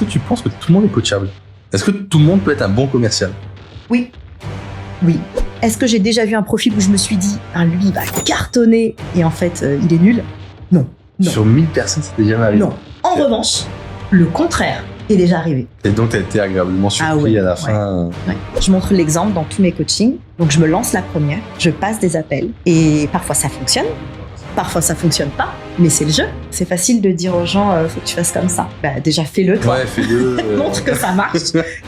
que tu penses que tout le monde est coachable? Est-ce que tout le monde peut être un bon commercial? Oui. Est-ce que j'ai déjà vu un profil où je me suis dit, lui, il va cartonner et en fait, il est nul? Non. Sur 1000 personnes, c'était jamais arrivé? Non. En revanche, le contraire est déjà arrivé. Et donc, tu as été agréablement surpris à la fin. Ouais. Je montre l'exemple dans tous mes coachings. Donc, je me lance la première, je passe des appels et parfois ça fonctionne, parfois ça fonctionne pas, mais c'est le jeu. C'est facile de dire aux gens, faut que tu fasses comme ça. Déjà, fais-le, toi. Ouais, fais-le. Montre que ça marche,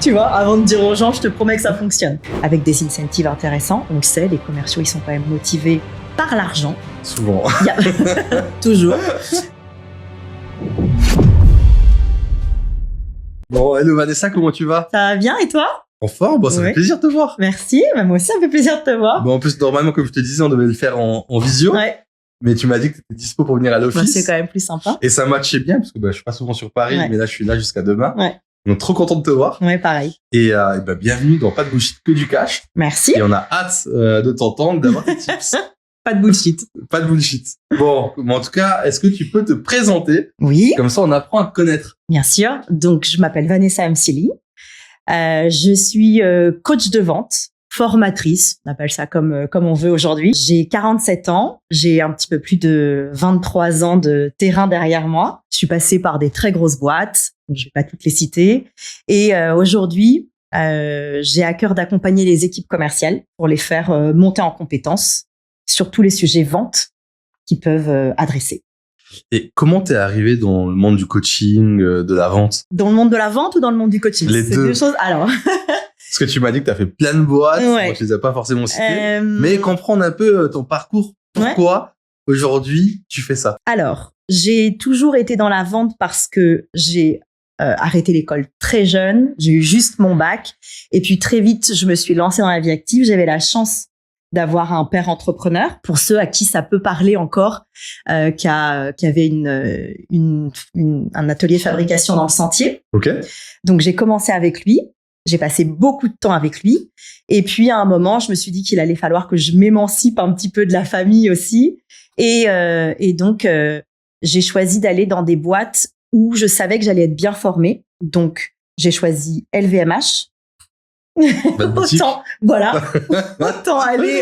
tu vois, avant de dire aux gens, je te promets que ça fonctionne. Avec des incentives intéressants, on le sait, les commerciaux, ils sont quand même motivés par l'argent. Souvent. Toujours. Bon, hello Vanessa, comment tu vas? Ça va bien et toi? En forme? Bon, ça fait plaisir de te voir. Merci, moi aussi ça me fait plaisir de te voir. Bon, en plus, normalement, comme je te disais, on devait le faire en visio. Ouais. Mais tu m'as dit que tu étais dispo pour venir à l'office. C'est quand même plus sympa. Et ça matchait bien, parce que je suis pas souvent sur Paris, mais là, je suis là jusqu'à demain. Ouais. Donc, trop content de te voir. Ouais, pareil. Et bienvenue dans Pas de bullshit, que du cash. Merci. Et on a hâte de t'entendre, d'avoir tes tips. Pas de bullshit. Pas de bullshit. Bon, mais en tout cas, est-ce que tu peux te présenter? Oui. Comme ça, on apprend à te connaître. Bien sûr. Donc, je m'appelle Vanessa Msili. Je suis coach de vente, formatrice, on appelle ça comme on veut aujourd'hui. J'ai 47 ans, j'ai un petit peu plus de 23 ans de terrain derrière moi. Je suis passée par des très grosses boîtes, donc je vais pas toutes les citer. Et aujourd'hui, j'ai à cœur d'accompagner les équipes commerciales pour les faire monter en compétences sur tous les sujets vente qu'ils peuvent adresser. Et comment t'es arrivé dans le monde du coaching, de la vente? Dans le monde de la vente ou dans le monde du coaching? Les deux. C'est deux choses. Alors. Parce que tu m'as dit que t'as fait plein de boîtes. Ouais. Moi, je les ai pas forcément citées. Mais comprendre un peu ton parcours. Pourquoi aujourd'hui tu fais ça? Alors, j'ai toujours été dans la vente parce que j'ai arrêté l'école très jeune. J'ai eu juste mon bac. Et puis très vite, je me suis lancée dans la vie active. J'avais la chance d'avoir un père entrepreneur, pour ceux à qui ça peut parler encore, qui avait un atelier de fabrication dans le Sentier. Ok. Donc j'ai commencé avec lui, j'ai passé beaucoup de temps avec lui, et puis à un moment je me suis dit qu'il allait falloir que je m'émancipe un petit peu de la famille aussi, et donc j'ai choisi d'aller dans des boîtes où je savais que j'allais être bien formée. Donc j'ai choisi LVMH. Autant aller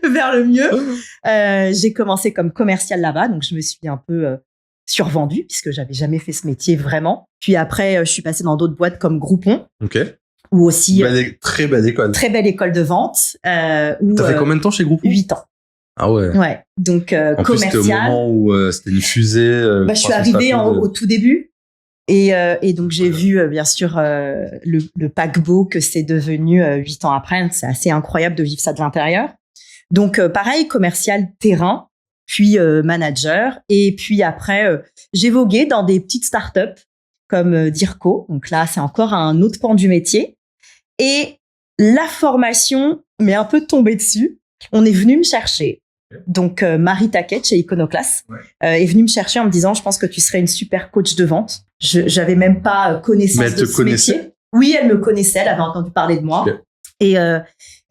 vers le mieux. J'ai commencé comme commerciale là-bas, donc je me suis un peu survendue puisque j'avais jamais fait ce métier vraiment. Puis après, je suis passée dans d'autres boîtes comme Groupon. Ok. Ou aussi très belle école. Très belle école de vente. T'as fait combien de temps chez Groupon? 8 ans. Ah ouais. Ouais. Donc en commercial. Plus, c'était au moment où c'était une fusée. Je suis arrivée au tout début. Et donc, j'ai vu, bien sûr, le paquebot que c'est devenu 8 ans après. C'est assez incroyable de vivre ça de l'intérieur. Donc, pareil, commercial terrain, puis manager. Et puis après, j'ai vogué dans des petites startups comme Dirco. Donc là, c'est encore un autre pan du métier. Et la formation m'est un peu tombée dessus. On est venu me chercher. Donc, Marie Taquet, chez Iconoclast, est venue me chercher en me disant, je pense que tu serais une super coach de vente. J'avais même pas connaissance de ce métier. Oui, elle me connaissait, elle avait entendu parler de moi. Okay. Et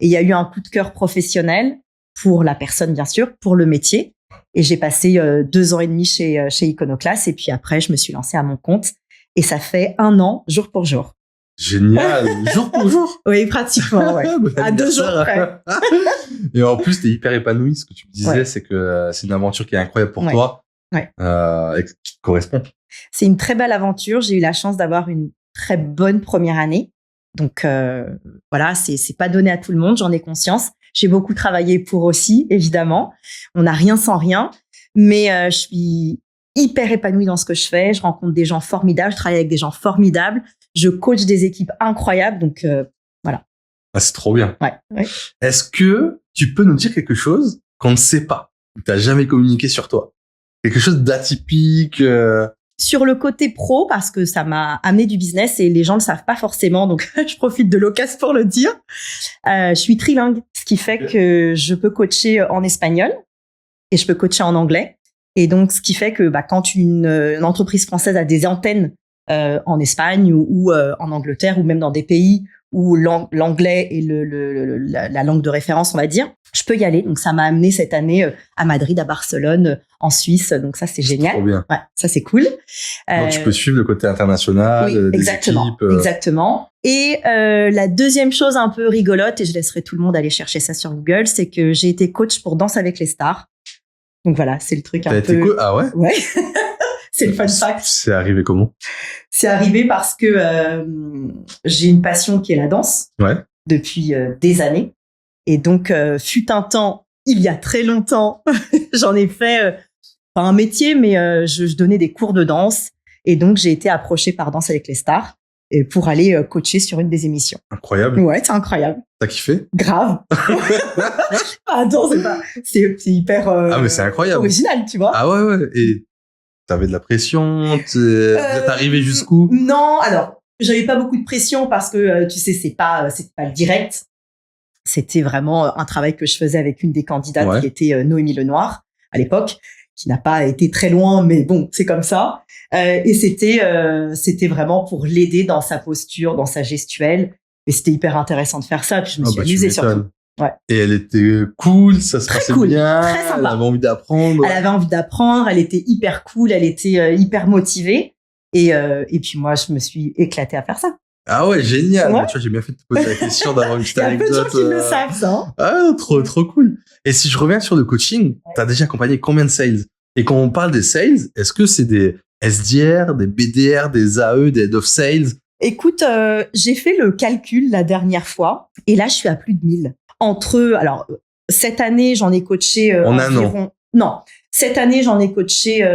il y a eu un coup de cœur professionnel pour la personne, bien sûr, pour le métier. Et j'ai passé 2 ans et demi chez Iconoclast. Et puis après, je me suis lancée à mon compte. Et ça fait 1 an, jour pour jour. Génial, jour pour jour. Oui, pratiquement, ouais. À 2 jours près. Et en plus, t'es hyper épanouie. Ce que tu me disais, c'est que c'est une aventure qui est incroyable pour toi. Ouais. Et qui te correspond. C'est une très belle aventure. J'ai eu la chance d'avoir une très bonne première année. Donc, voilà, c'est pas donné à tout le monde, j'en ai conscience. J'ai beaucoup travaillé pour aussi, évidemment. On n'a rien sans rien. Mais je suis hyper épanouie dans ce que je fais. Je rencontre des gens formidables. Je travaille avec des gens formidables. Je coach des équipes incroyables. Donc, voilà. Ah, c'est trop bien. Ouais. Est-ce que tu peux nous dire quelque chose qu'on ne sait pas, que tu n'as jamais communiqué sur toi? Quelque chose d'atypique Sur le côté pro, parce que ça m'a amené du business et les gens ne le savent pas forcément, donc je profite de l'occasion pour le dire. Je suis trilingue, ce qui fait que je peux coacher en espagnol et je peux coacher en anglais. Et donc, ce qui fait que quand une entreprise française a des antennes en Espagne ou en Angleterre ou même dans des pays où l'anglais est la langue de référence, on va dire, je peux y aller. Donc, ça m'a amené cette année à Madrid, à Barcelone, en Suisse. Donc, ça, c'est génial. Trop bien. Ouais, ça, c'est cool. Donc, tu peux suivre le côté international, oui, des exactement, équipes. Exactement. Et la deuxième chose un peu rigolote, et je laisserai tout le monde aller chercher ça sur Google, c'est que j'ai été coach pour Danse avec les stars. Donc, voilà, c'est le truc un peu... Ah ouais? Ouais. C'est le fun fact. C'est arrivé comment? C'est arrivé parce que j'ai une passion qui est la danse. Ouais. Depuis des années. Et donc, fut un temps, il y a très longtemps, j'en ai fait pas un métier, mais je donnais des cours de danse. Et donc, j'ai été approchée par Danse avec les stars pour aller coacher sur une des émissions. Incroyable. Ouais, c'est incroyable. T'as kiffé? Grave. Attends, c'est hyper ah, mais c'est incroyable. Original, tu vois. Ah ouais. Et t'avais de la pression? Vous êtes arrivé jusqu'où? Non, alors, j'avais pas beaucoup de pression parce que, tu sais, c'est pas le direct. C'était vraiment un travail que je faisais avec une des candidates qui était Noémie Lenoir à l'époque, qui n'a pas été très loin, mais bon, c'est comme ça. Et c'était vraiment pour l'aider dans sa posture, dans sa gestuelle. Et c'était hyper intéressant de faire ça. Puis je me suis amusée surtout. Ouais. Et elle était cool, ça se passait bien. Très sympa. Elle avait envie d'apprendre. Elle avait envie d'apprendre. Elle était hyper cool. Elle était hyper motivée. Et puis moi, je me suis éclatée à faire ça. Ah ouais, génial. Ouais. Tu vois, j'ai bien fait de te poser la question d'avoir une petite anecdote. Il y a peu de gens qui le savent, ça. Ah, trop cool. Et si je reviens sur le coaching, t'as déjà accompagné combien de sales? Et quand on parle des sales, est-ce que c'est des SDR, des BDR, des AE, des Head of Sales? Écoute, j'ai fait le calcul la dernière fois. Et là, je suis à plus de 1000. Alors, cette année, j'en ai coaché environ... Non, cette année, j'en ai coaché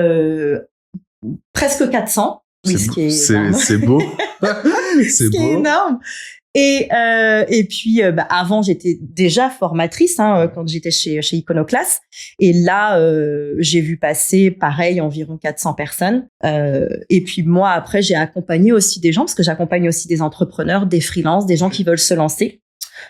presque 400. Oui, c'est beau. C'est beau. Énorme. Et puis, avant, j'étais déjà formatrice quand j'étais chez Iconoclast. Et là, j'ai vu passer, pareil, environ 400 personnes. Et puis moi, après, j'ai accompagné aussi des gens, parce que j'accompagne aussi des entrepreneurs, des freelances, des gens qui veulent se lancer.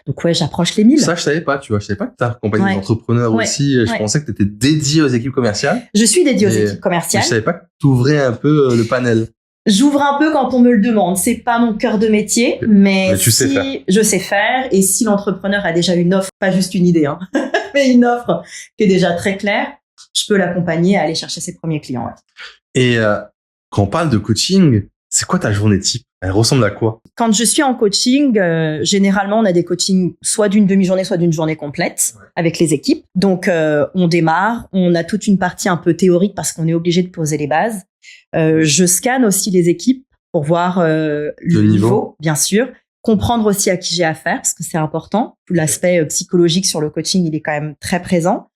Donc ouais, j'approche les 1000. Ça, je savais pas, tu vois. Je savais pas que tu accompagné des entrepreneurs aussi. Je pensais que tu étais dédié aux équipes commerciales. Je suis dédiée aux équipes commerciales. Je savais pas que tu ouvrais un peu le panel. J'ouvre un peu quand on me le demande. C'est pas mon cœur de métier, mais tu sais faire. Je sais faire. Et si l'entrepreneur a déjà une offre, pas juste une idée, mais une offre qui est déjà très claire, je peux l'accompagner à aller chercher ses premiers clients. Ouais. Et quand on parle de coaching, c'est quoi ta journée type? Elle ressemble à quoi? Quand je suis en coaching, généralement, on a des coachings soit d'une demi-journée, soit d'une journée complète avec les équipes. Donc, on démarre. On a toute une partie un peu théorique parce qu'on est obligé de poser les bases. Je scanne aussi les équipes pour voir le niveau, bien sûr. Comprendre aussi à qui j'ai affaire, parce que c'est important. Tout l'aspect psychologique sur le coaching, il est quand même très présent.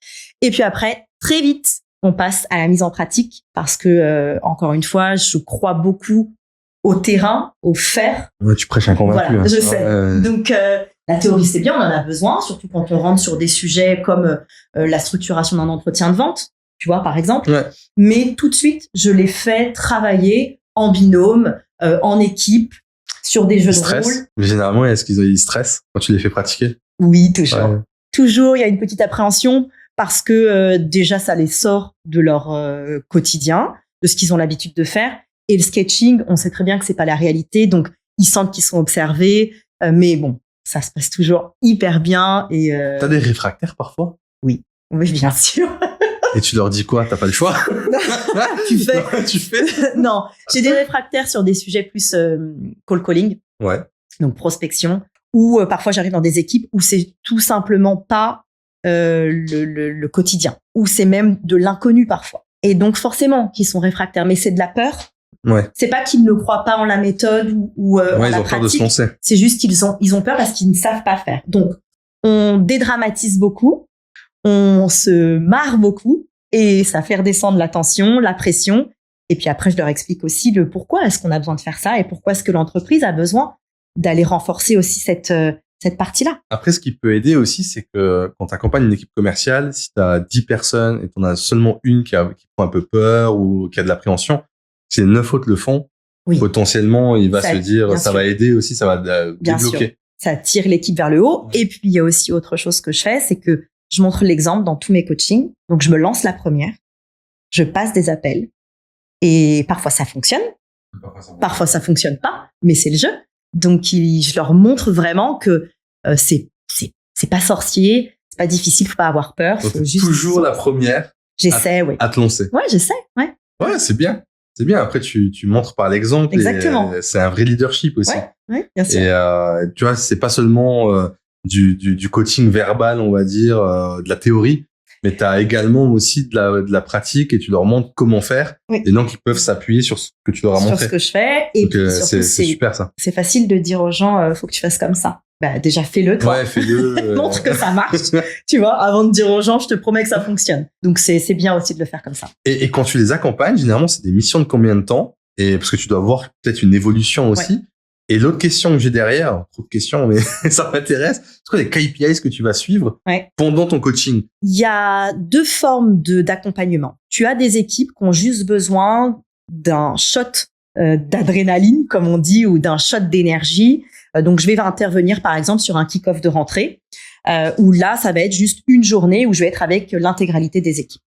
Et puis après, très vite, on passe à la mise en pratique parce que, encore une fois, je crois beaucoup au terrain, au faire. Ouais, tu prêches un convaincu. Voilà, je sais. Donc, la théorie, c'est bien, on en a besoin, surtout quand on rentre sur des sujets comme la structuration d'un entretien de vente, tu vois, par exemple. Ouais. Mais tout de suite, je les fais travailler en binôme, en équipe, sur des jeux de rôle. Mais généralement, est-ce qu'ils stressent quand tu les fais pratiquer? Oui, toujours. Ouais. Toujours, il y a une petite appréhension parce que déjà, ça les sort de leur quotidien, de ce qu'ils ont l'habitude de faire. Et le sketching, on sait très bien que c'est pas la réalité, donc ils sentent qu'ils sont observés, mais bon, ça se passe toujours hyper bien. Et t'as des réfractaires parfois? Oui, bien sûr. Et tu leur dis quoi? T'as pas le choix? Tu fais. Non, tu fais. Non, j'ai des réfractaires sur des sujets plus cold calling, ouais. Donc prospection, ou parfois j'arrive dans des équipes où c'est tout simplement pas le quotidien, où c'est même de l'inconnu parfois. Et donc forcément qu'ils sont réfractaires, mais c'est de la peur. Ouais. C'est pas qu'ils ne croient pas en la méthode ou en la pratique. Ils ont peur de se lancer. C'est juste qu'ils ont peur parce qu'ils ne savent pas faire. Donc, on dédramatise beaucoup, on se marre beaucoup et ça fait redescendre la tension, la pression. Et puis après, je leur explique aussi le pourquoi est-ce qu'on a besoin de faire ça et pourquoi est-ce que l'entreprise a besoin d'aller renforcer aussi cette partie-là. Après, ce qui peut aider aussi, c'est que quand tu accompagnes une équipe commerciale, si tu as 10 personnes et tu en as seulement une qui prend un peu peur ou qui a de l'appréhension, si les 9 autres le font, potentiellement, il va se dire, ça va aider aussi, ça va débloquer. Sûr. Ça tire l'équipe vers le haut. Et puis, il y a aussi autre chose que je fais, c'est que je montre l'exemple dans tous mes coachings. Donc, je me lance la première, je passe des appels et parfois ça fonctionne, parfois ça fonctionne pas, mais c'est le jeu. Donc, je leur montre vraiment que c'est pas sorcier, c'est C'est pas difficile, faut pas avoir peur. Faut juste toujours la première. J'essaie, oui. À te lancer. Ouais, j'essaie, ouais. Ouais, c'est bien. C'est bien. Après, tu montres par l'exemple. Exactement. Et, c'est un vrai leadership aussi. Ouais, bien sûr. Et tu vois, c'est pas seulement du coaching verbal, on va dire, de la théorie, mais tu as également aussi de la pratique et tu leur montres comment faire. Oui. Et donc, ils peuvent s'appuyer sur ce que tu leur as montré. Sur ce que je fais. Et donc, puis, c'est super, ça. C'est facile de dire aux gens, faut que tu fasses comme ça. Bah, déjà, fais-le, toi. Ouais, fais-le. Montre que ça marche. Tu vois, avant de dire aux gens, je te promets que ça fonctionne. Donc, c'est bien aussi de le faire comme ça. Et quand tu les accompagnes, généralement, c'est des missions de combien de temps? Et parce que tu dois voir peut-être une évolution aussi. Ouais. Et l'autre question que j'ai derrière, trop de questions, mais ça m'intéresse, c'est quoi les KPIs que tu vas suivre pendant ton coaching? Il y a 2 formes d'accompagnement. Tu as des équipes qui ont juste besoin d'un shot d'adrénaline, comme on dit, ou d'un shot d'énergie. Donc, je vais intervenir, par exemple, sur un kick-off de rentrée, où là, ça va être juste une journée où je vais être avec l'intégralité des équipes.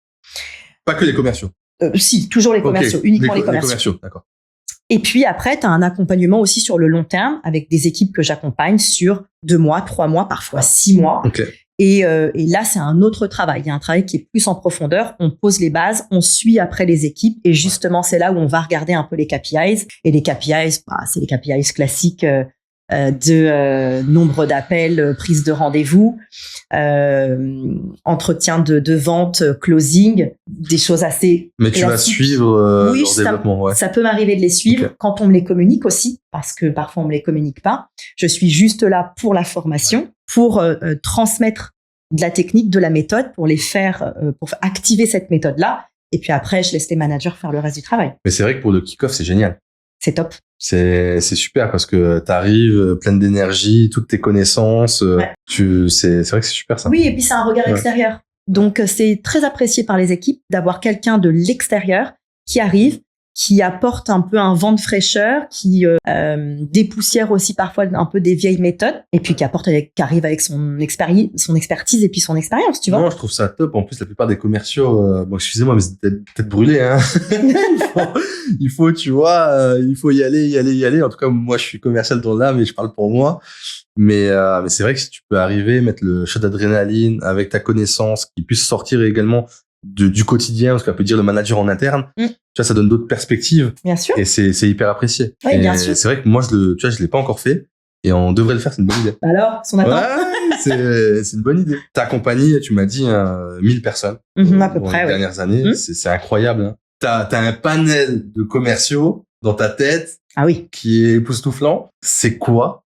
Pas que les commerciaux? Si, toujours les commerciaux, uniquement les commerciaux. Les commerciaux, d'accord. Et puis après, tu as un accompagnement aussi sur le long terme avec des équipes que j'accompagne sur 2 mois, 3 mois, parfois 6 mois. Okay. Et là, c'est un autre travail. Il y a un travail qui est plus en profondeur. On pose les bases, on suit après les équipes. Et justement, c'est là où on va regarder un peu les KPIs. Et les KPIs, c'est les KPIs classiques de nombre d'appels, prise de rendez-vous, entretien de vente, closing, des choses assez Mais tu classiques. vas suivre leur développement, ça peut m'arriver de les suivre quand on me les communique aussi, parce que parfois on me les communique pas. Je suis juste là pour la formation, pour transmettre de la technique, de la méthode, pour les faire, pour activer cette méthode-là. Et puis après, je laisse les managers faire le reste du travail. Mais c'est vrai que pour le kick-off, c'est génial. C'est top. C'est super parce que t'arrives pleine d'énergie, toutes tes connaissances. C'est vrai que c'est super ça. Oui, et puis c'est un regard extérieur. Donc c'est très apprécié par les équipes d'avoir quelqu'un de l'extérieur qui arrive, qui apporte un peu un vent de fraîcheur, qui dépoussière aussi parfois un peu des vieilles méthodes, et puis qui arrive avec son expertise et puis son expérience, tu vois. Non, je trouve ça top. En plus, la plupart des commerciaux, bon, excusez-moi, mais c'est peut-être brûlé, hein. il faut, tu vois, il faut y aller. En tout cas, moi, je suis commercial dans l'âme et je parle pour moi. Mais c'est vrai que si tu peux arriver, mettre le shot d'adrénaline avec ta connaissance, qui puisse sortir également du quotidien, parce qu'on peut dire le manager en interne, tu vois, ça donne d'autres perspectives. Bien sûr. Et c'est hyper apprécié. Oui, bien sûr. C'est vrai que moi, je l'ai pas encore fait. Et on devrait le faire, c'est une bonne idée. Alors, son attente. Ouais, c'est une bonne idée. T'as accompagné, tu m'as dit, 1000 personnes. À peu près, les dernières années. C'est incroyable, hein. T'as un panel de commerciaux dans ta tête. Ah oui. Qui est époustouflant. C'est quoi,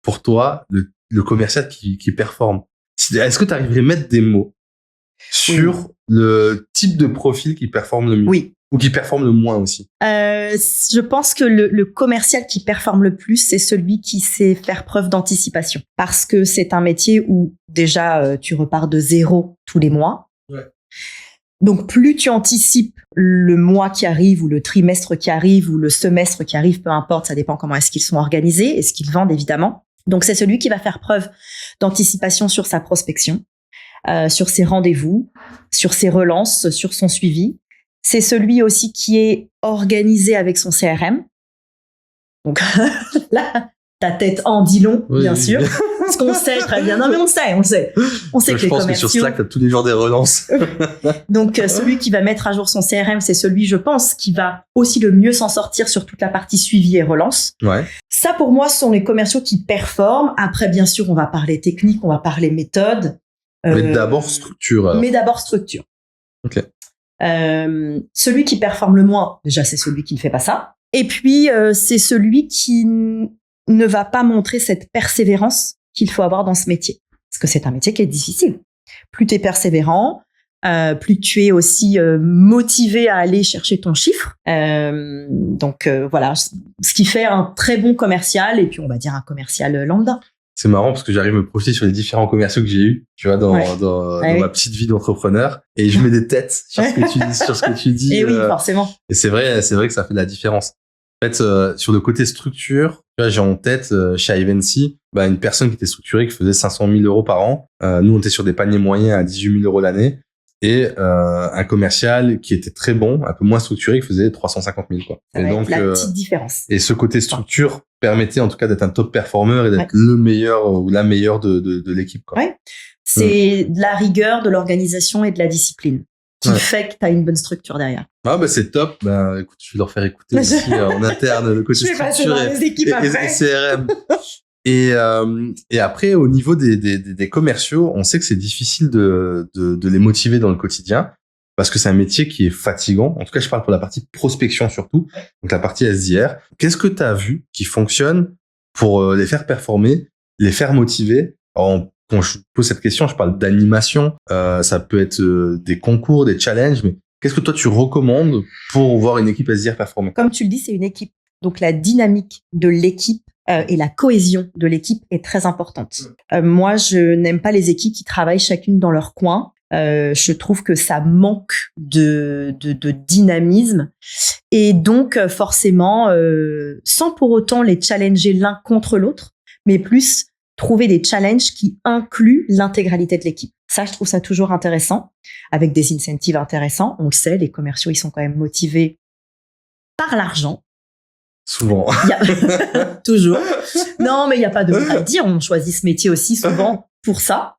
pour toi, le commercial qui performe? Est-ce que tu arriverais à mettre des mots sur le type de profil qui performe le mieux? Oui. Ou qui performe le moins aussi? Je pense que le commercial qui performe le plus, c'est celui qui sait faire preuve d'anticipation. Parce que c'est un métier où déjà tu repars de 0 tous les mois. Ouais. Donc plus tu anticipes le mois qui arrive ou le trimestre qui arrive ou le semestre qui arrive, peu importe, ça dépend comment est-ce qu'ils sont organisés et ce qu'ils vendent évidemment. Donc c'est celui qui va faire preuve d'anticipation sur sa prospection, sur ses rendez-vous, sur ses relances, sur son suivi. C'est celui aussi qui est organisé avec son CRM. Donc là, ta tête en dit long, bien sûr. Parce qu'on sait très bien. Non, mais on sait. On sait que les commerciaux... Je pense que sur Slack, t'as tous les jours des relances. Donc, celui qui va mettre à jour son CRM, c'est celui, je pense, qui va aussi le mieux s'en sortir sur toute la partie suivi et relance. Ouais. Ça, pour moi, ce sont les commerciaux qui performent. Après, bien sûr, on va parler technique, on va parler méthode. Mais d'abord structure. Alors. Mais d'abord structure. Ok. Celui qui performe le moins, déjà, c'est celui qui ne fait pas ça. Et puis, c'est celui qui ne va pas montrer cette persévérance qu'il faut avoir dans ce métier. Parce que c'est un métier qui est difficile. Plus tu es persévérant, plus tu es aussi motivé à aller chercher ton chiffre. Donc, voilà, ce qui fait un très bon commercial et puis on va dire un commercial lambda. C'est marrant parce que j'arrive à me projeter sur les différents commerciaux que j'ai eus, tu vois, dans ma petite vie d'entrepreneur, et je mets des têtes sur ce que tu dis, Et oui, forcément. Et c'est vrai que ça fait de la différence. En fait, sur le côté structure, tu vois, j'ai en tête chez Ivancy, une personne qui était structurée, qui faisait 500 000 euros par an. Nous, on était sur des paniers moyens à 18 000 euros l'année. et un commercial qui était très bon, un peu moins structuré, qui faisait 350 000 quoi. Ça et donc la petite différence. Et ce côté structure permettait en tout cas d'être un top performer et d'être le meilleur ou la meilleure de l'équipe quoi. Ouais. C'est de la rigueur, de l'organisation et de la discipline qui fait que tu as une bonne structure derrière. Ah bah c'est top. Bah écoute, je vais leur faire écouter aussi en interne le côté structure et CRM. Et après, au niveau des commerciaux, on sait que c'est difficile de les motiver dans le quotidien parce que c'est un métier qui est fatigant. En tout cas, je parle pour la partie prospection surtout, donc la partie SDR. Qu'est-ce que tu as vu qui fonctionne pour les faire performer, les faire motiver? Alors, quand je pose cette question, je parle d'animation, ça peut être des concours, des challenges, mais qu'est-ce que toi tu recommandes pour voir une équipe SDR performer? Comme tu le dis, c'est une équipe. Donc la dynamique de l'équipe et la cohésion de l'équipe est très importante. Moi, je n'aime pas les équipes qui travaillent chacune dans leur coin. Je trouve que ça manque de dynamisme et donc forcément, sans pour autant les challenger l'un contre l'autre, mais plus trouver des challenges qui incluent l'intégralité de l'équipe. Ça, je trouve ça toujours intéressant, avec des incentives intéressants. On le sait, les commerciaux, ils sont quand même motivés par l'argent. Souvent. Toujours. Non, mais il n'y a pas de mal à dire. On choisit ce métier aussi souvent pour ça.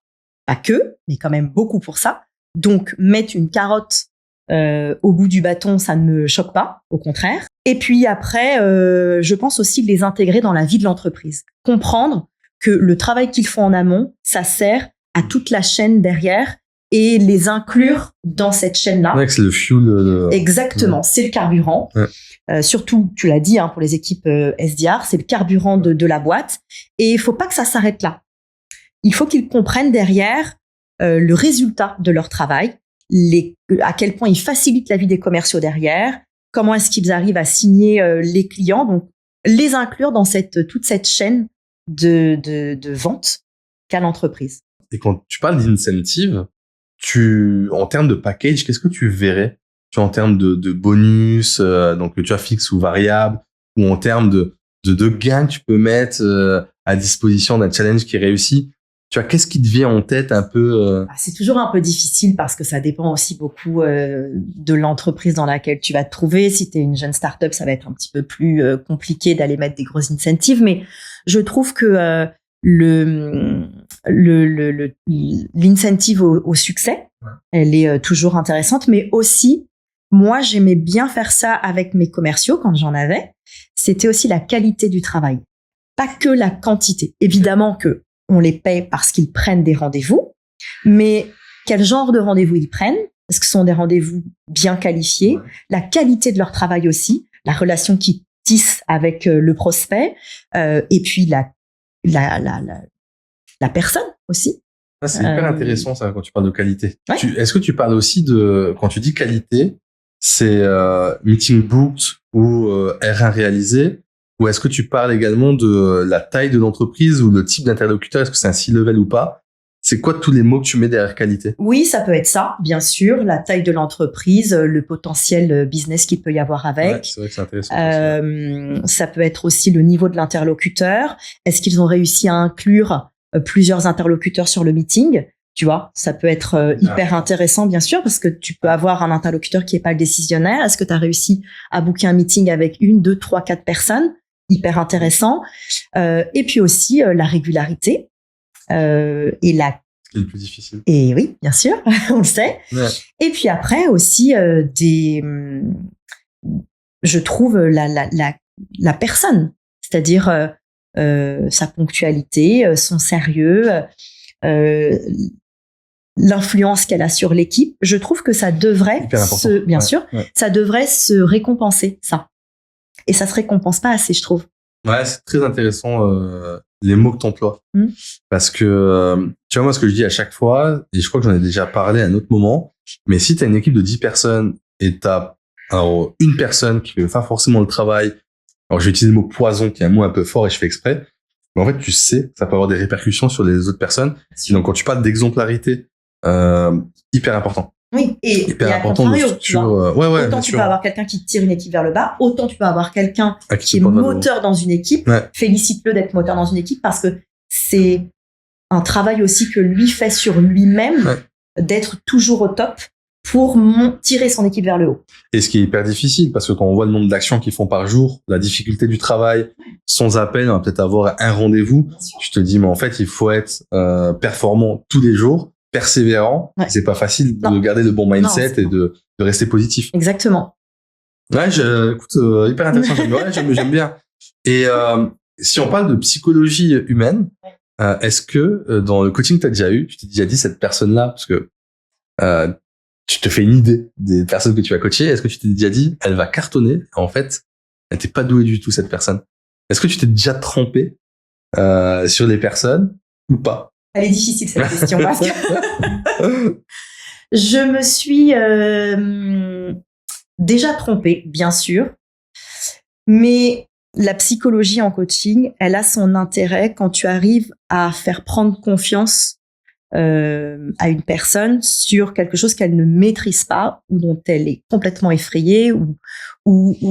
Pas que, mais quand même beaucoup pour ça. Donc, mettre une carotte au bout du bâton, ça ne me choque pas, au contraire. Et puis après, je pense aussi de les intégrer dans la vie de l'entreprise. Comprendre que le travail qu'ils font en amont, ça sert à toute la chaîne derrière et les inclure dans cette chaîne-là. Ouais, c'est le fuel. Exactement, c'est le carburant. Ouais. Surtout, tu l'as dit, pour les équipes SDR, c'est le carburant de la boîte. Et il faut pas que ça s'arrête là. Il faut qu'ils comprennent derrière le résultat de leur travail, à quel point ils facilitent la vie des commerciaux derrière, comment est-ce qu'ils arrivent à signer les clients. Donc, les inclure dans toute cette chaîne de vente qu'a l'entreprise. Et quand tu parles d'incentive, en termes de package, qu'est-ce que tu verrais? En termes de bonus, donc tu as fixe ou variable, ou en termes de gains que tu peux mettre à disposition d'un challenge qui réussit. Tu vois, qu'est-ce qui te vient en tête un peu C'est toujours un peu difficile parce que ça dépend aussi beaucoup de l'entreprise dans laquelle tu vas te trouver. Si tu es une jeune start-up, ça va être un petit peu plus compliqué d'aller mettre des grosses incentives. Mais je trouve que l'incentive au succès, elle est toujours intéressante. Mais aussi, moi, j'aimais bien faire ça avec mes commerciaux quand j'en avais. C'était aussi la qualité du travail, pas que la quantité. Évidemment que on les paye parce qu'ils prennent des rendez-vous, mais quel genre de rendez-vous ils prennent? Est-ce que ce sont des rendez-vous bien qualifiés? La qualité de leur travail aussi, la relation qu'ils tissent avec le prospect, et puis la personne aussi. C'est hyper intéressant ça quand tu parles de qualité. Ouais. Est-ce que tu parles aussi quand tu dis qualité, c'est meeting booked ou R1 réalisé? Ou est-ce que tu parles également de la taille de l'entreprise ou le type d'interlocuteur? Est-ce que c'est un C-level ou pas? C'est quoi tous les mots que tu mets derrière qualité? Oui, ça peut être ça, bien sûr. La taille de l'entreprise, le potentiel business qu'il peut y avoir avec. Ouais, c'est vrai que c'est intéressant. Ça peut être aussi le niveau de l'interlocuteur. Est-ce qu'ils ont réussi à inclure plusieurs interlocuteurs sur le meeting? Tu vois, ça peut être hyper intéressant, bien sûr, parce que tu peux avoir un interlocuteur qui est pas le décisionnaire. Est-ce que tu as réussi à booker un meeting avec 1, 2, 3, 4 personnes? Hyper intéressant. Et puis aussi la régularité et la. C'est le plus difficile. Et oui, bien sûr, on le sait. Ouais. Et puis après aussi je trouve la personne, c'est-à-dire sa ponctualité, son sérieux, l'influence qu'elle a sur l'équipe. Je trouve que ça devrait ça devrait se récompenser, ça. Et ça se récompense pas assez, je trouve. Ouais, c'est très intéressant les mots que tu emploies. Parce que, tu vois, moi, ce que je dis à chaque fois, et je crois que j'en ai déjà parlé à un autre moment, mais si tu as une équipe de 10 personnes et tu as une personne qui fait pas forcément le travail, alors je vais utiliser le mot poison, qui est un mot un peu fort et je fais exprès, mais en fait, tu sais que ça peut avoir des répercussions sur les autres personnes. Donc, quand tu parles d'exemplarité, hyper important. Oui, et à contrario, autant tu peux avoir quelqu'un qui tire une équipe vers le bas, autant tu peux avoir quelqu'un qui est moteur dans une équipe. Ouais. Félicite-le d'être moteur dans une équipe parce que c'est un travail aussi que lui fait sur lui-même d'être toujours au top pour tirer son équipe vers le haut. Et ce qui est hyper difficile, parce que quand on voit le nombre d'actions qu'ils font par jour, la difficulté du travail, sans appel, on va peut-être avoir un rendez-vous. Je te dis, mais en fait, il faut être performant tous les jours, persévérant. Ouais. C'est pas facile de garder le bon mindset et de rester positif. Exactement. Ouais, écoute, hyper intéressant. J'aime bien. Et si on parle de psychologie humaine, est-ce que dans le coaching que tu as déjà eu, tu t'es déjà dit cette personne-là, parce que tu te fais une idée des personnes que tu as coachées, est-ce que tu t'es déjà dit, elle va cartonner, en fait, elle n'était pas douée du tout, cette personne? Est-ce que tu t'es déjà trompé sur les personnes ou pas? Elle est difficile, cette question, parce que je me suis déjà trompée, bien sûr, mais la psychologie en coaching, elle a son intérêt quand tu arrives à faire prendre confiance à une personne sur quelque chose qu'elle ne maîtrise pas ou dont elle est complètement effrayée ou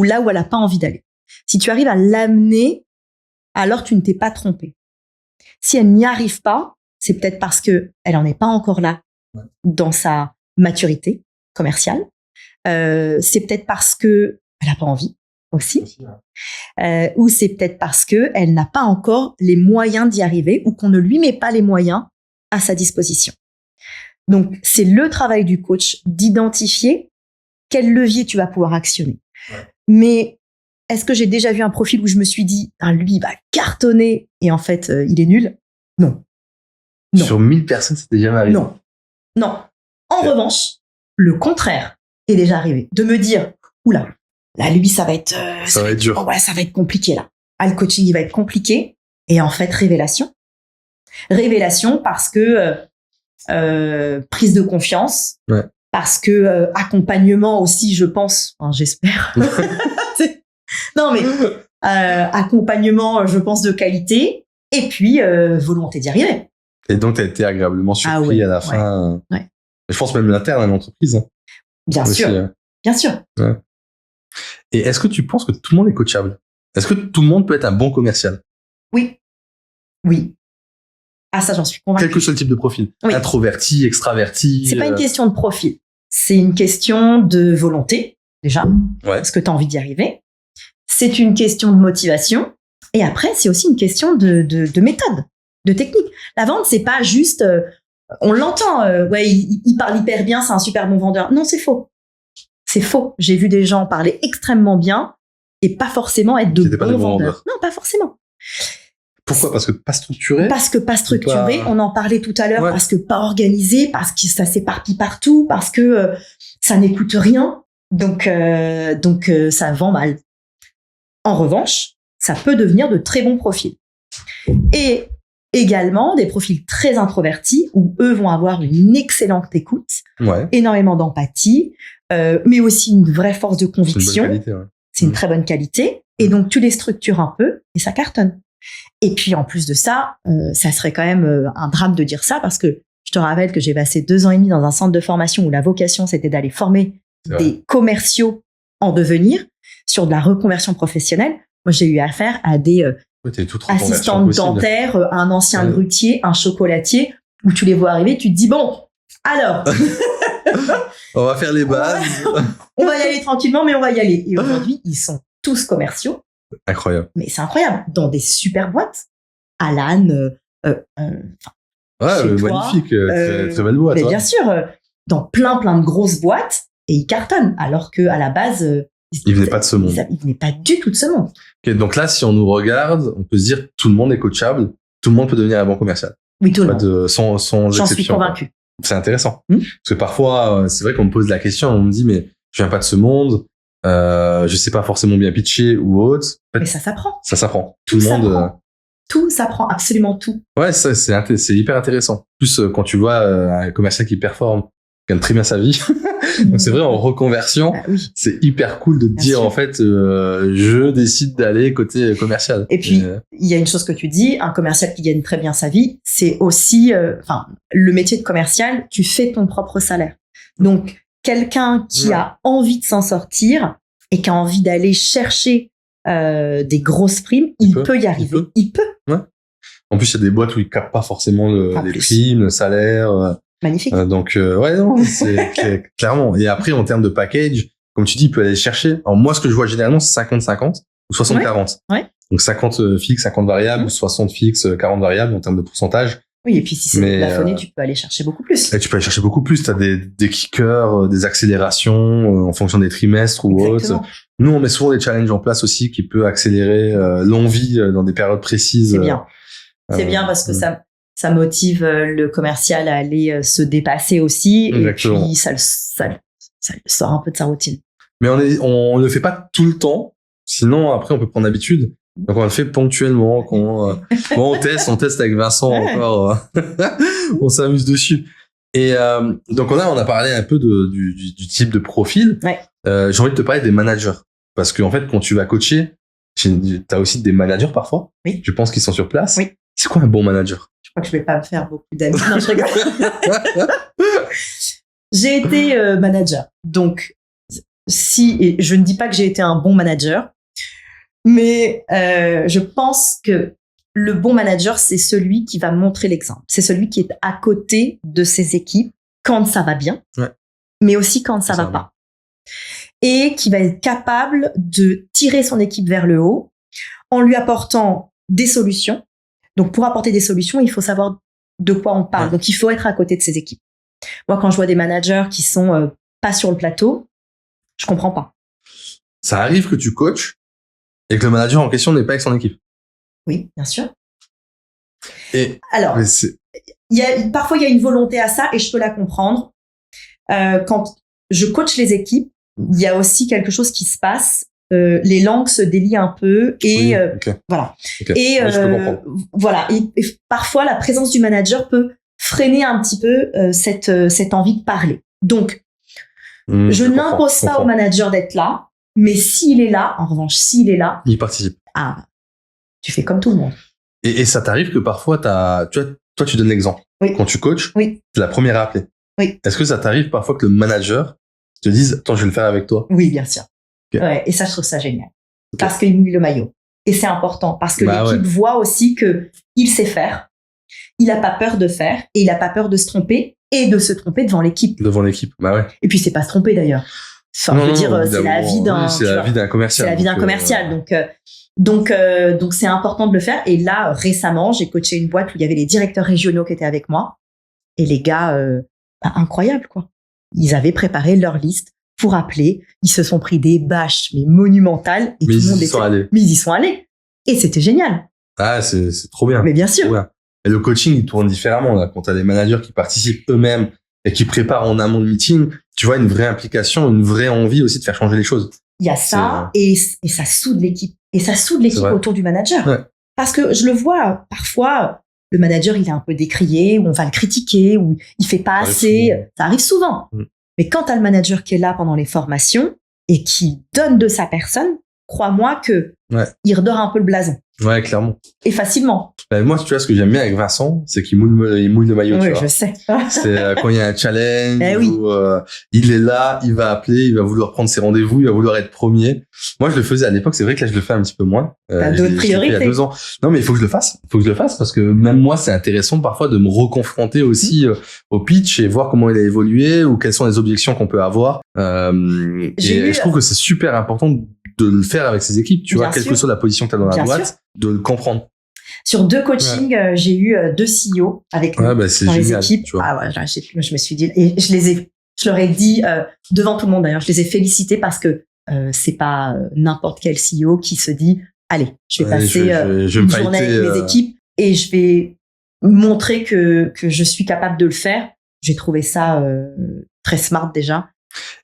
là où elle n'a pas envie d'aller. Si tu arrives à l'amener, alors tu ne t'es pas trompé. Si elle n'y arrive pas, c'est peut-être parce que elle n'en est pas encore là dans sa maturité commerciale. C'est peut-être parce que elle n'a pas envie aussi. Ou c'est peut-être parce que elle n'a pas encore les moyens d'y arriver ou qu'on ne lui met pas les moyens à sa disposition. Donc, c'est le travail du coach d'identifier quel levier tu vas pouvoir actionner. Ouais. Mais est-ce que j'ai déjà vu un profil où je me suis dit, lui, il va cartonner et en fait, il est nul? Non. Sur 1000 personnes, c'était jamais arrivé? Non. En revanche, le contraire est déjà arrivé. De me dire, oula, là, lui, ça va être dur. Ouais, ça va être compliqué, là. Le coaching, il va être compliqué. Et en fait, révélation parce que prise de confiance, parce que accompagnement aussi, je pense, j'espère. Non mais accompagnement, je pense, de qualité, et puis volonté d'y arriver. Et donc, tu as été agréablement surpris à la fin. Ouais. Je pense même l'interne à l'entreprise. Bien sûr. Ouais. Et est-ce que tu penses que tout le monde est coachable? Est-ce que tout le monde peut être un bon commercial? Oui. Ah, ça, j'en suis convaincue. Quel que soit le type de profil. Oui. Introverti, extraverti. C'est pas une question de profil. C'est une question de volonté, déjà. Ouais. Est-ce que tu as envie d'y arriver? C'est une question de motivation. Et après, c'est aussi une question de méthode, de technique. La vente, c'est pas juste, on l'entend, il parle hyper bien, c'est un super bon vendeur. Non, c'est faux. C'est faux. J'ai vu des gens parler extrêmement bien et pas forcément être de bons vendeurs. Non, pas forcément. Pourquoi? Parce que pas structuré? Parce que pas structuré, on en parlait tout à l'heure, parce que pas organisé, parce que ça s'éparpille partout, parce que ça n'écoute rien, donc ça vend mal. En revanche, ça peut devenir de très bons profils. Et également des profils très introvertis, où eux vont avoir une excellente écoute, énormément d'empathie, mais aussi une vraie force de conviction. C'est une très bonne qualité, et donc tu les structures un peu, et ça cartonne. Et puis en plus de ça, ça serait quand même un drame de dire ça, parce que je te rappelle que j'ai passé 2 ans et demi dans un centre de formation où la vocation c'était d'aller former des commerciaux en devenir sur de la reconversion professionnelle. Moi j'ai eu affaire à des assistantes dentaires, un ancien grutier, un chocolatier, où tu les vois arriver, tu te dis bon, alors on va faire les bases. On va y aller tranquillement, mais on va y aller. Et aujourd'hui, ils sont tous commerciaux. Incroyable. Mais c'est incroyable. Dans des super boîtes. Alan, magnifique, très belle boîte. Mais bien sûr, dans plein de grosses boîtes, et ils cartonnent. Alors qu'à la base, ils venaient pas de ce monde. Ils venaient pas du tout de ce monde. Okay, donc là, si on nous regarde, on peut se dire tout le monde est coachable, tout le monde peut devenir un bon commercial. Oui, tout le monde. Sans exception. J'en suis convaincu. C'est intéressant. Parce que parfois, c'est vrai qu'on me pose la question, on me dit, mais je viens pas de ce monde, je sais pas forcément bien pitcher ou autre. En fait, mais ça s'apprend. Ça s'apprend. Tout le monde. Tout s'apprend, absolument tout. Ouais, ça, c'est hyper intéressant. Plus quand tu vois un commercial qui performe, qui gagne très bien sa vie. Donc c'est vrai, en reconversion, c'est hyper cool de te dire, en fait, je décide d'aller côté commercial. Et puis, il y a une chose que tu dis, un commercial qui gagne très bien sa vie, c'est aussi, le métier de commercial, tu fais ton propre salaire. Donc, quelqu'un qui a envie de s'en sortir et qui a envie d'aller chercher des grosses primes, il peut y arriver. Il peut. Ouais. En plus, il y a des boîtes où ils capent pas forcément les primes, le salaire. Magnifique. Donc, ouais, non, c'est clairement. Et après, en termes de package, comme tu dis, il peut aller chercher. Alors, moi, ce que je vois généralement, c'est 50-50 ou 60-40. Ouais. Donc, 50 fixes, 50 variables, ou 60 fixes, 40 variables en termes de pourcentage. Oui, et puis si c'est plafonné, tu peux aller chercher beaucoup plus. Et tu peux aller chercher beaucoup plus. T'as des kickers, des accélérations en fonction des trimestres ou autres. Nous, on met souvent des challenges en place aussi qui peut accélérer l'envie dans des périodes précises. C'est bien. C'est bien parce que ça motive le commercial à aller se dépasser aussi. Exactement. Et puis, ça le sort un peu de sa routine. Mais on le fait pas tout le temps. Sinon, après, on peut prendre l'habitude. Donc, on le fait ponctuellement. Quand on teste avec Vincent encore. On s'amuse dessus. Et donc, on a parlé un peu du type de profil. Ouais. J'ai envie de te parler des managers. Parce qu'en fait, quand tu vas coacher, t'as aussi des managers parfois. Oui. Je pense qu'ils sont sur place. Oui. C'est quoi un bon manager? Je crois que je vais pas me faire beaucoup d'amis. Non, je rigole. J'ai été manager. Donc, et je ne dis pas que j'ai été un bon manager, mais je pense que le bon manager, c'est celui qui va montrer l'exemple. C'est celui qui est à côté de ses équipes quand ça va bien, mais aussi quand ça va pas. Et qui va être capable de tirer son équipe vers le haut en lui apportant des solutions. Donc, pour apporter des solutions, il faut savoir de quoi on parle. Donc, il faut être à côté de ses équipes. Moi, quand je vois des managers qui sont pas sur le plateau, je comprends pas. Ça arrive que tu coaches et que le manager en question n'est pas avec son équipe. Oui, bien sûr. Et alors, parfois, il y a une volonté à ça et je peux la comprendre. Quand je coach les équipes, il y a aussi quelque chose qui se passe. Les langues se délient un peu et voilà. Et voilà. Et parfois, la présence du manager peut freiner un petit peu cette envie de parler. Donc, je n'impose pas au manager d'être là, mais s'il est là, en revanche, il participe. Ah, tu fais comme tout le monde. Et ça t'arrive que parfois, toi, tu donnes l'exemple. Oui. Quand tu coaches, oui. t'es la première à appeler. Oui. Est-ce que ça t'arrive parfois que le manager te dise, attends, je vais le faire avec toi? Oui, bien sûr. Okay. Ouais, et ça, je trouve ça génial. Okay. Parce qu'il mouille le maillot. Et c'est important parce que l'équipe voit aussi que il sait faire. Il a pas peur de faire et il a pas peur de se tromper et de se tromper devant l'équipe. Devant l'équipe, bah ouais. Et puis c'est pas se tromper d'ailleurs. Enfin, je veux dire, c'est la vie d'un. C'est la vie d'un commercial. C'est la vie d'un commercial. Donc c'est important de le faire. Et là, récemment, j'ai coaché une boîte où il y avait les directeurs régionaux qui étaient avec moi. Et les gars, incroyable quoi. Ils avaient préparé leur liste pour appeler. Ils se sont pris des bâches mais monumentales. Et mais tout le monde était. Mais ils y sont allés. Et c'était génial. Ah, c'est trop bien. Mais bien sûr. Et le coaching, il tourne différemment, là. Quand t'as des managers qui participent eux-mêmes et qui préparent en amont le meeting, tu vois une vraie implication, une vraie envie aussi de faire changer les choses. Il y a ça, et ça soude l'équipe. Et ça soude l'équipe autour du manager. Ouais. Parce que je le vois, parfois, le manager, il est un peu décrié, ou on va le critiquer, ou il fait pas assez. Ça arrive souvent. Mais quand t'as le manager qui est là pendant les formations, et qui donne de sa personne, crois-moi que il redore un peu le blason. Ouais, clairement. Et facilement. Moi, tu vois, ce que j'aime bien avec Vincent, c'est qu'il mouille le maillot. Oui, tu vois. je sais. C'est quand il y a un challenge où il est là, il va appeler, il va vouloir prendre ses rendez-vous, il va vouloir être premier. Moi, je le faisais à l'époque. C'est vrai que là, je le fais un petit peu moins. T'as d'autres priorités. Il y a 2 ans. Non, mais il faut que je le fasse. Il faut que je le fasse parce que même moi, c'est intéressant parfois de me reconfronter aussi au pitch et voir comment il a évolué ou quelles sont les objections qu'on peut avoir. Et je trouve que c'est super important de le faire avec ses équipes, tu vois, quelle que soit la position que tu as dans la boîte, de le comprendre. Sur 2 coachings, j'ai eu 2 CEO avec nous dans les équipes. Tu vois. Ah ouais, je me suis dit, et je leur ai dit devant tout le monde d'ailleurs, je les ai félicités parce que c'est pas n'importe quel CEO qui se dit, allez, je vais passer une journée avec mes équipes et je vais montrer que je suis capable de le faire. J'ai trouvé ça très smart déjà.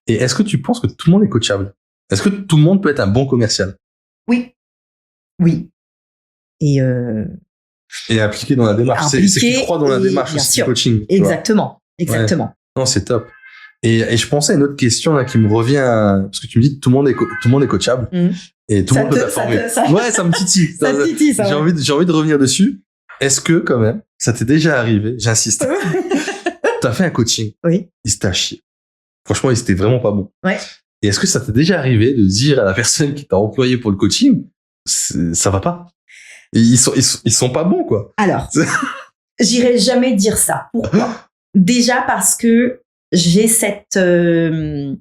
Et est-ce que tu penses que tout le monde est coachable? Est-ce que tout le monde peut être un bon commercial? Oui. Et appliqué dans la démarche. C'est qu'il croit dans la démarche aussi du coaching. Exactement. Ouais. Non, c'est top. Et je pensais à une autre question là qui me revient parce que tu me dis tout le monde est coachable et tout le monde peut performer. Ouais, ça me titille. Ça me titille, ça. J'ai envie de revenir dessus. Est-ce que quand même, ça t'est déjà arrivé? J'insiste. T'as fait un coaching. Oui. Il s'était à chier. Franchement, il s'était vraiment pas bon. Ouais. Et est-ce que ça t'est déjà arrivé de dire à la personne qui t'a employé pour le coaching, ça va pas? Et ils sont pas bons, quoi. Alors, j'irai jamais dire ça. Pourquoi? Déjà parce que j'ai ce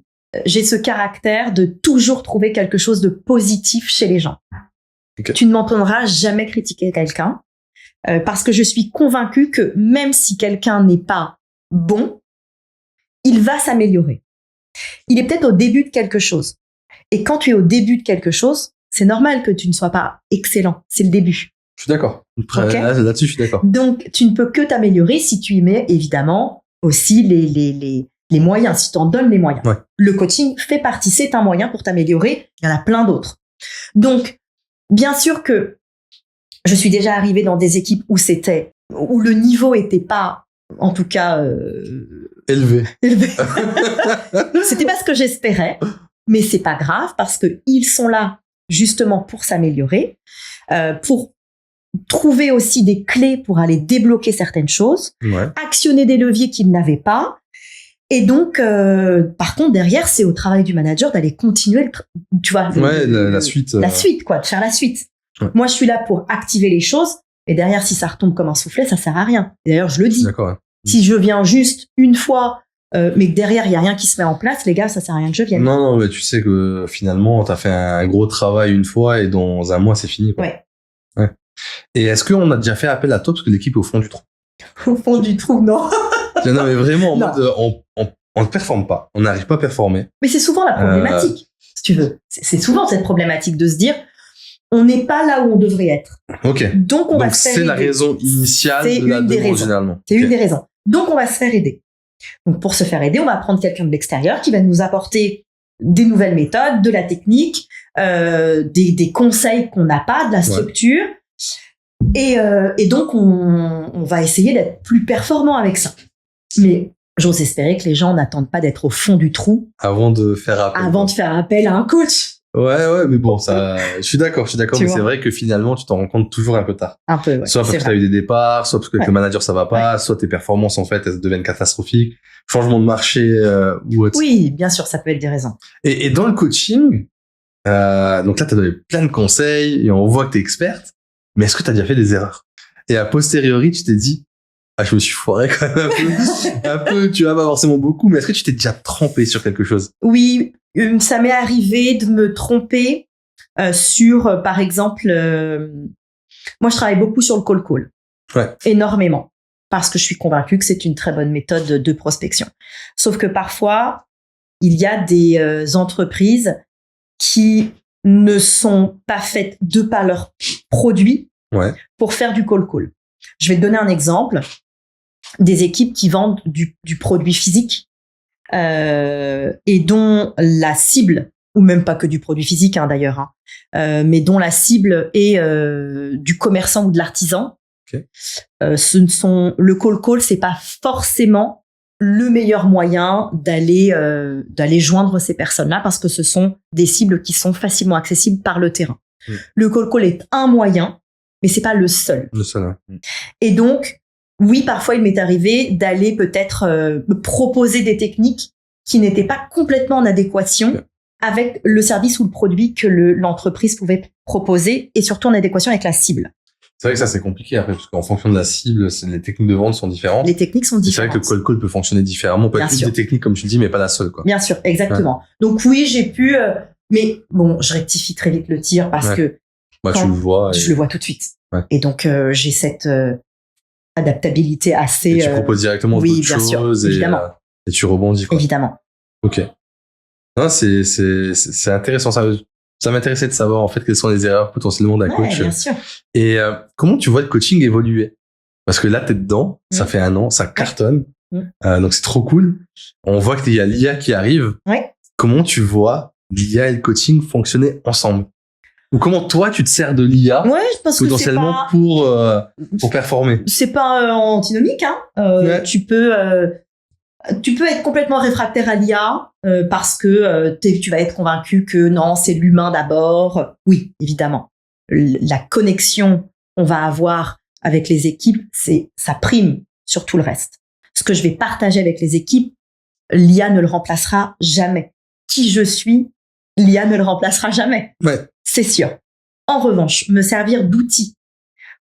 caractère de toujours trouver quelque chose de positif chez les gens. Okay. Tu ne m'entendras jamais critiquer quelqu'un parce que je suis convaincue que même si quelqu'un n'est pas bon, il va s'améliorer. Il est peut-être au début de quelque chose. Et quand tu es au début de quelque chose, c'est normal que tu ne sois pas excellent. C'est le début. Je suis d'accord. Okay. Là-dessus, je suis d'accord. Donc, tu ne peux que t'améliorer si tu y mets évidemment aussi les moyens, si tu en donnes les moyens. Ouais. Le coaching fait partie, c'est un moyen pour t'améliorer. Il y en a plein d'autres. Donc, bien sûr que je suis déjà arrivée dans des équipes où le niveau était pas, en tout cas, élevé. C'était pas ce que j'espérais, mais c'est pas grave parce que ils sont là justement pour s'améliorer, pour trouver aussi des clés pour aller débloquer certaines choses, actionner des leviers qu'ils n'avaient pas. Et donc, par contre, derrière, c'est au travail du manager d'aller continuer, tu vois, la suite. La suite, quoi, de faire la suite. Ouais. Moi, je suis là pour activer les choses. Et derrière, si ça retombe comme un soufflet, ça sert à rien. D'ailleurs, je le dis. D'accord. Ouais. Si je viens juste une fois, mais que derrière, il y a rien qui se met en place, les gars, ça sert à rien que je vienne. Non, mais tu sais que finalement, t'as fait un gros travail une fois et dans un mois, c'est fini, quoi. Ouais. Et est-ce qu'on a déjà fait appel à toi parce que l'équipe est au fond du trou? Au fond du trou, non. Non, mais vraiment, en mode, on ne performe pas. On n'arrive pas à performer. Mais c'est souvent la problématique, si tu veux. C'est souvent cette problématique de se dire, on n'est pas là où on devrait être. Ok. Donc, on va se faire aider. C'est la raison initiale de la demande, généralement. C'est une des raisons. Donc, on va se faire aider. Donc, pour se faire aider, on va prendre quelqu'un de l'extérieur qui va nous apporter des nouvelles méthodes, de la technique, des conseils qu'on n'a pas, de la structure. Et donc, on va essayer d'être plus performant avec ça. Mais j'ose espérer que les gens n'attendent pas d'être au fond du trou avant de faire appel à un coach. Ouais, mais bon, ça, je suis d'accord, mais c'est vrai que finalement, tu t'en rends compte toujours un peu tard. Un peu, ouais. Soit parce que tu as eu des départs, soit parce que avec le manager ça va pas, soit tes performances, en fait, elles deviennent catastrophiques, changement de marché, ou autre. Oui, bien sûr, ça peut être des raisons. Et dans le coaching, donc là, t'as donné plein de conseils et on voit que t'es experte, mais est-ce que t'as déjà fait des erreurs? Et a posteriori, tu t'es dit, je me suis foiré quand même un peu, tu vois, pas forcément beaucoup, mais est-ce que tu t'es déjà trompé sur quelque chose? Oui, ça m'est arrivé de me tromper sur, par exemple, moi je travaille beaucoup sur le call. Ouais. Énormément, parce que je suis convaincue que c'est une très bonne méthode de prospection. Sauf que parfois, il y a des entreprises qui ne sont pas faites de par leurs produits pour faire du call. Je vais te donner un exemple. Des équipes qui vendent du produit physique et dont la cible, ou même pas que du produit physique d'ailleurs, mais dont la cible est du commerçant ou de l'artisan. Okay. Le call, c'est pas forcément le meilleur moyen d'aller joindre ces personnes-là parce que ce sont des cibles qui sont facilement accessibles par le terrain. Le call est un moyen, mais c'est pas le seul. Et donc, oui, parfois, il m'est arrivé d'aller peut-être proposer des techniques qui n'étaient pas complètement en adéquation avec le service ou le produit que l'entreprise pouvait proposer et surtout en adéquation avec la cible. C'est vrai que ça, c'est compliqué après, parce qu'en fonction de la cible, les techniques de vente sont différentes. Les techniques sont différentes. C'est vrai que le call peut fonctionner différemment. On peut être une des techniques, comme tu dis, mais pas la seule, quoi. Bien sûr, exactement. Ouais. Donc oui, j'ai pu, mais bon, je rectifie très vite le tir parce que tu le vois. Je le vois tout de suite. Ouais. Et donc, j'ai cette adaptabilité assez. Et tu proposes directement d'autres choses et tu rebondis, quoi. Évidemment. Ok. Non, c'est intéressant. Ça m'intéressait de savoir, en fait, quelles sont les erreurs potentiellement d'un coach. Bien sûr. Et comment tu vois le coaching évoluer? Parce que là, t'es dedans, ça fait 1 an, ça cartonne. Donc, c'est trop cool. On voit qu'il y a l'IA qui arrive. Ouais. Comment tu vois l'IA et le coaching fonctionner ensemble? Ou comment toi, tu te sers de l'IA potentiellement pour performer? C'est pas antinomique, Tu peux être complètement réfractaire à l'IA parce que tu vas être convaincu que non, c'est l'humain d'abord. Oui, évidemment. La connexion qu'on va avoir avec les équipes, ça prime sur tout le reste. Ce que je vais partager avec les équipes, l'IA ne le remplacera jamais. Qui je suis, l'IA ne le remplacera jamais. Ouais. C'est sûr. En revanche, me servir d'outil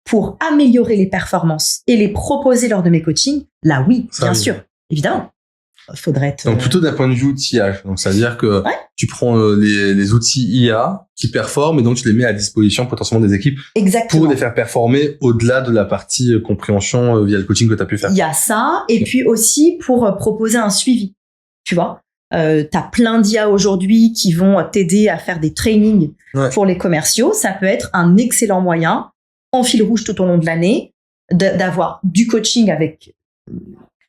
pour améliorer les performances et les proposer lors de mes coachings, là oui, bien sûr, évidemment. Faudrait être... Donc plutôt d'un point de vue outillage. Donc ça veut dire que tu prends les outils IA qui performent et donc tu les mets à disposition potentiellement des équipes. Exactement. Pour les faire performer au-delà de la partie compréhension via le coaching que tu as pu faire. Il y a ça, et puis aussi pour proposer un suivi. Tu vois, t'as plein d'IA aujourd'hui qui vont t'aider à faire des trainings pour les commerciaux. Ça peut être un excellent moyen, en fil rouge tout au long de l'année, d'avoir du coaching avec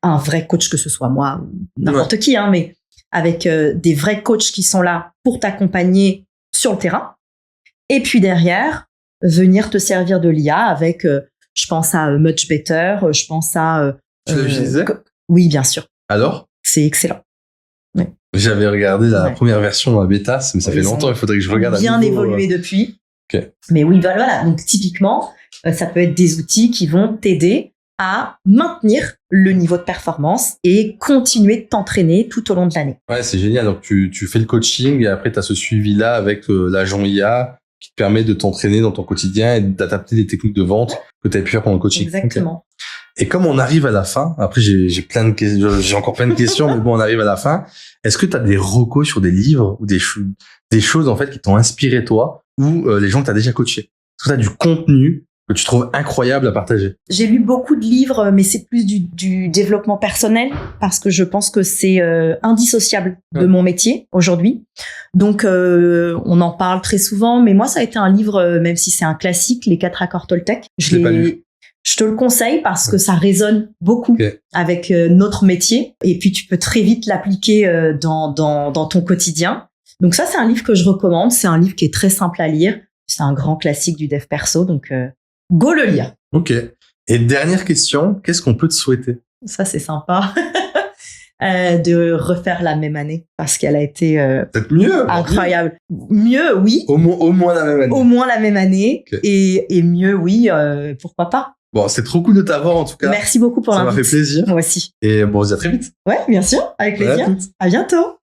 un vrai coach, que ce soit moi ou n'importe qui, hein, mais avec des vrais coachs qui sont là pour t'accompagner sur le terrain. Et puis derrière, venir te servir de l'IA avec, je pense à Much Better, je pense à... Tu l'as utilisé ? Oui, bien sûr. Alors ? C'est excellent. Oui. J'avais regardé la première version en bêta, mais ça fait longtemps, il faudrait que je regarde. Bien évolué depuis. Okay. Mais oui, voilà. Donc typiquement, ça peut être des outils qui vont t'aider à maintenir le niveau de performance et continuer de t'entraîner tout au long de l'année. Ouais, c'est génial. Donc tu fais le coaching et après tu as ce suivi-là avec l'agent IA qui te permet de t'entraîner dans ton quotidien et d'adapter les techniques de vente que tu as pu faire pendant le coaching. Exactement. Okay. Et comme on arrive à la fin, après j'ai encore plein de questions, mais bon, on arrive à la fin. Est-ce que tu as des recos sur des livres ou des choses en fait qui t'ont inspiré toi ou les gens que tu as déjà coachés? Est-ce que tu as du contenu que tu trouves incroyable à partager? J'ai lu beaucoup de livres, mais c'est plus du développement personnel parce que je pense que c'est indissociable de mon métier aujourd'hui. Donc, on en parle très souvent, mais moi, ça a été un livre, même si c'est un classique, Les 4 accords Toltec. Je l'ai pas lu. Je te le conseille parce que ça résonne beaucoup avec notre métier et puis tu peux très vite l'appliquer dans ton quotidien. Donc ça, c'est un livre que je recommande. C'est un livre qui est très simple à lire. C'est un grand classique du dev perso, donc go le lire. Ok. Et dernière question, qu'est-ce qu'on peut te souhaiter? Ça, c'est sympa. De refaire la même année parce qu'elle a été peut-être mieux, incroyable. Mieux, oui. Au moins la même année. Au moins la même année. Et mieux, oui, pourquoi pas. Bon, c'est trop cool de t'avoir en tout cas. Merci beaucoup pour l'invite. Ça m'a fait plaisir. Moi aussi. Et bon, on se dit à très vite. Ouais, bien sûr, avec plaisir. À bientôt.